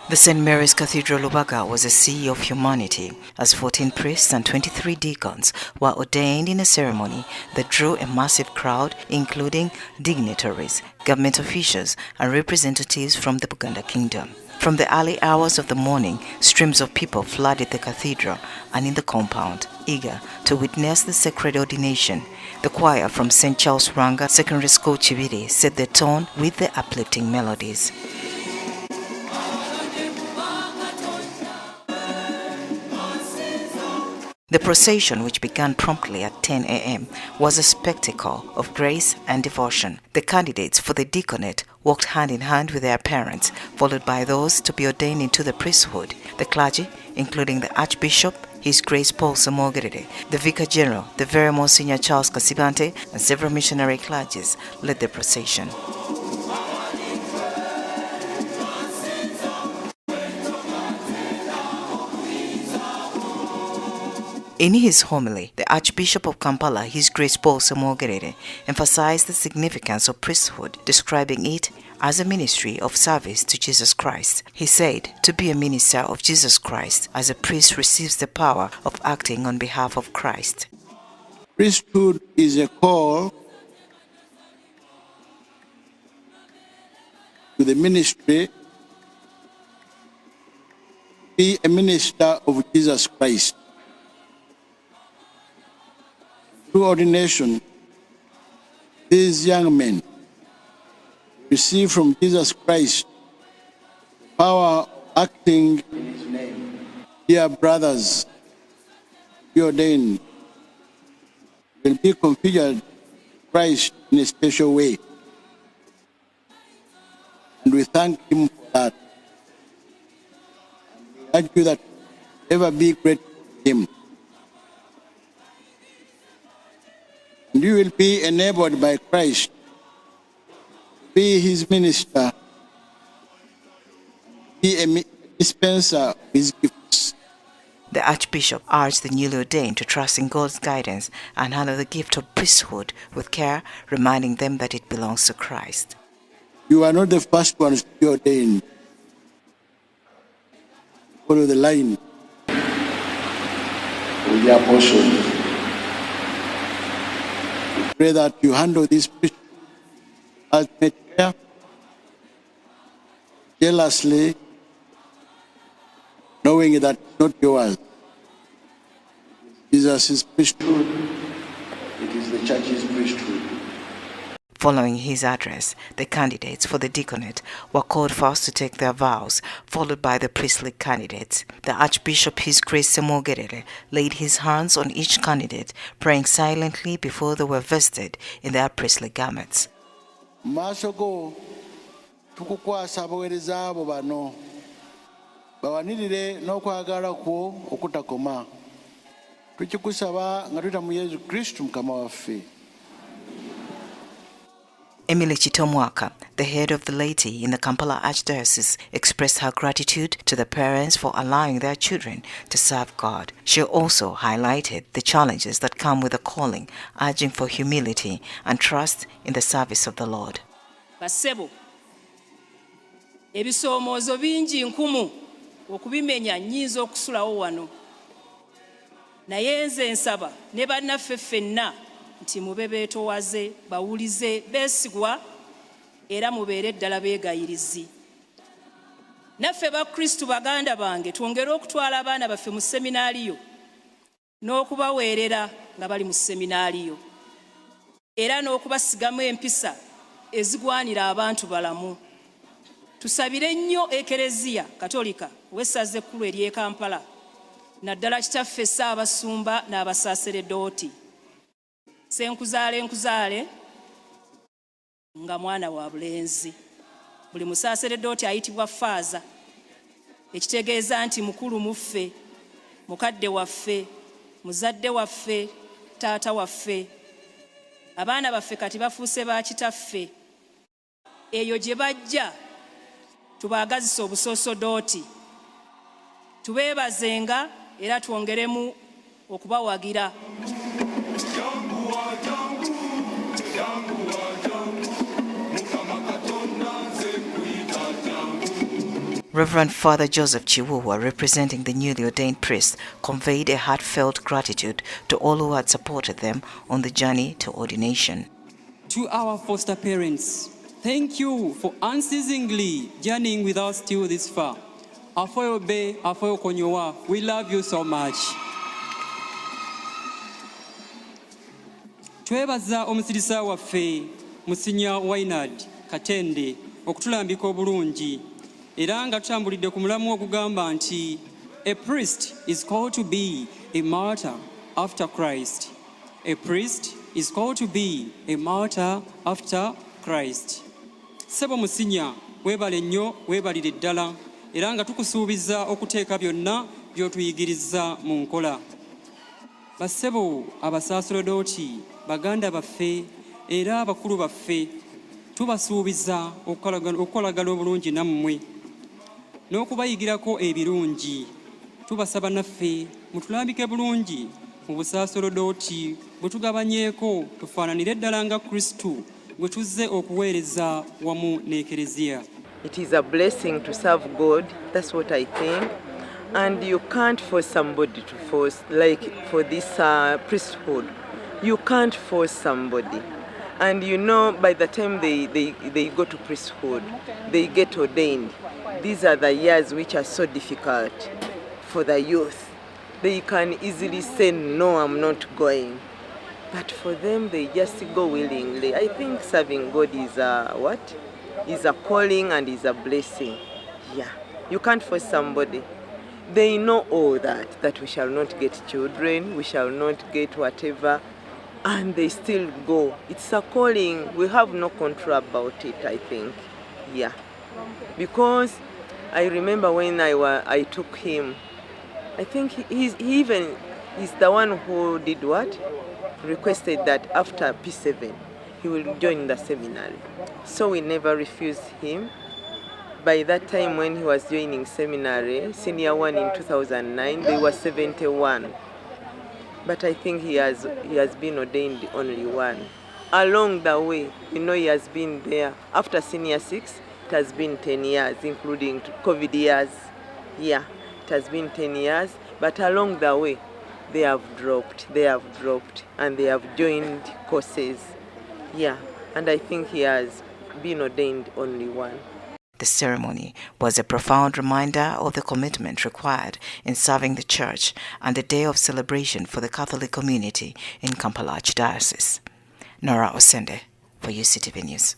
The St. Mary's Cathedral Lubaga was a sea of humanity, as 14 priests and 23 deacons were ordained in a ceremony that drew a massive crowd, including dignitaries, government officials, and representatives from the Uganda Kingdom. From the early hours of the morning, streams of people flooded the cathedral and in the compound, eager to witness the sacred ordination. The choir from St. Charles Ranga Secondary School Chibiri set the tone with the uplifting melodies. The procession, which began promptly at 10 a.m., was a spectacle of grace and devotion. The candidates for the deaconate walked hand in hand with their parents, followed by those to be ordained into the priesthood. The clergy, including the Archbishop, His Grace Paul Ssemogerere, the Vicar General, the Very Monsignor Charles Kasibante, and several missionary clergies, led the procession. In his homily, the Archbishop of Kampala, His Grace Paul Ssemogerere, emphasized the significance of priesthood, describing it as a ministry of service to Jesus Christ. He said, to be a minister of Jesus Christ, as a priest receives the power of acting on behalf of Christ. Priesthood is a call to the ministry, be a minister of Jesus Christ. Through ordination, these young men receive from Jesus Christ the power of acting in His name. Dear brothers, be ordained, will be configured Christ in a special way. And we thank Him for that. I urge you that ever be grateful to Him. And you will be enabled by Christ to be His minister, be a dispenser of His gifts. The Archbishop urged the newly ordained to trust in God's guidance and handle the gift of priesthood with care, reminding them that it belongs to Christ. You are not the first ones to be ordained. Follow the line of the apostles. Pray that you handle this ultimate care jealously, knowing that it's not yours. Jesus' priesthood, it is the church's priesthood. Following his address, the candidates for the deaconate were called first to take their vows, followed by the priestly candidates. The Archbishop, His Grace Ssemogerere, laid his hands on each candidate, praying silently before they were vested in their priestly garments. Masogo tukukwasa abaweereza abo bano bawanirire n'okwagala kwo okutakoma tukikusaba nga tuyita mu Yesu Kristo Mukama waffe. Emily Chitomwaka, the head of the laity in the Kampala Archdiocese, expressed her gratitude to the parents for allowing their children to serve God. She also highlighted the challenges that come with the calling, urging for humility and trust in the service of the Lord. Basebo, ebisoomoozo bingi nkumu okubimenya nnyinza okusulawo wano. Naye nze nsaba ne bannaffe ffenna nti mube beetowaze, bawulize, beesigwa era mubeere ddala beegayirizi. Naffe bakristu baganda bange twongere okutwala abaana baffe mu seminaaliyo n'okubaweerera nga bali mu seminaaliyo era n'okubasigamu empisa ezigwanira abantu balamu. Tusabire nnyo Ekereziya Katolika w'essaza ekkulu ery'e Kampala naddala kitaffe Ssaabasumba n'abasaaseredooti. Senkuzaale nga mwana wa bulenzi. Buli musaaseredooti ayitibwa faaza, ekitegeeza nti mukulu muffe, mukadde waffe, muzadde waffe, taata waffe. Abaana baffe kati bafuuse ba kitaffe. Eyo gye bajja tubaagazisa obusoosodooti, tubeebazenga era twongeremu okubawagira. Reverend Father Joseph Chiwuwa, representing the newly ordained priests, conveyed a heartfelt gratitude to all who had supported them on the journey to ordination. To our foster parents, thank you for unceasingly journeying with us till this far. Afoyo Be, Afoyo Konyowa, we love you so much. Twebaza omusirisa waffe Musinya Wainard Katende okutulambika obulungi era nga tutambulidde ku mulamu okugamba nti a priest is called to be a martyr after Christ. A priest is called to be a martyr after Christ. Sebo Musinya, weebale nnyo, weebalire ddala era nga tukusuubiza okuteeka byonna by'otuyigiriza mu nkola. Bassebo abasaaserodooti, baganda baffe era abakulu baffe, tubasuubiza okukolagana obulungi nammwe n'okubayigirako ebirungi. Tubasaba naffe mutulambike bulungi mu busaaserodooti bwe tugabanyeeko tufaananire ddala nga Kristo bwe tuzze okuweereza wamu n'Ekereziya. It is a blessing to serve God, that's what I think. And you can't force somebody to force, like for this priesthood. You can't force somebody. And you know, by the time they go to priesthood, they get ordained. These are the years which are so difficult for the youth. They can easily say, no, I'm not going. But for them, they just go willingly. I think serving God is is a calling and is a blessing. Yeah, you can't force somebody. They know all that we shall not get children, we shall not get whatever, and they still go. It's a calling. We have no control about it, I think. Yeah, because I remember when I took him, I think he even is the one who did what? Requested that after P7, he will join the seminary. So we never refused him. By that time when he was joining seminary, senior one in 2009, they were 71. But I think he has been ordained only one. Along the way, you know, he has been there. After senior 6, it has been 10 years, including COVID years. Yeah, it has been 10 years. But along the way, they have dropped, and they have joined courses. Yeah, and I think he has been ordained only one. The ceremony was a profound reminder of the commitment required in serving the Church and the day of celebration for the Catholic community in Kampala Archdiocese. Nora Osende for UCTV News.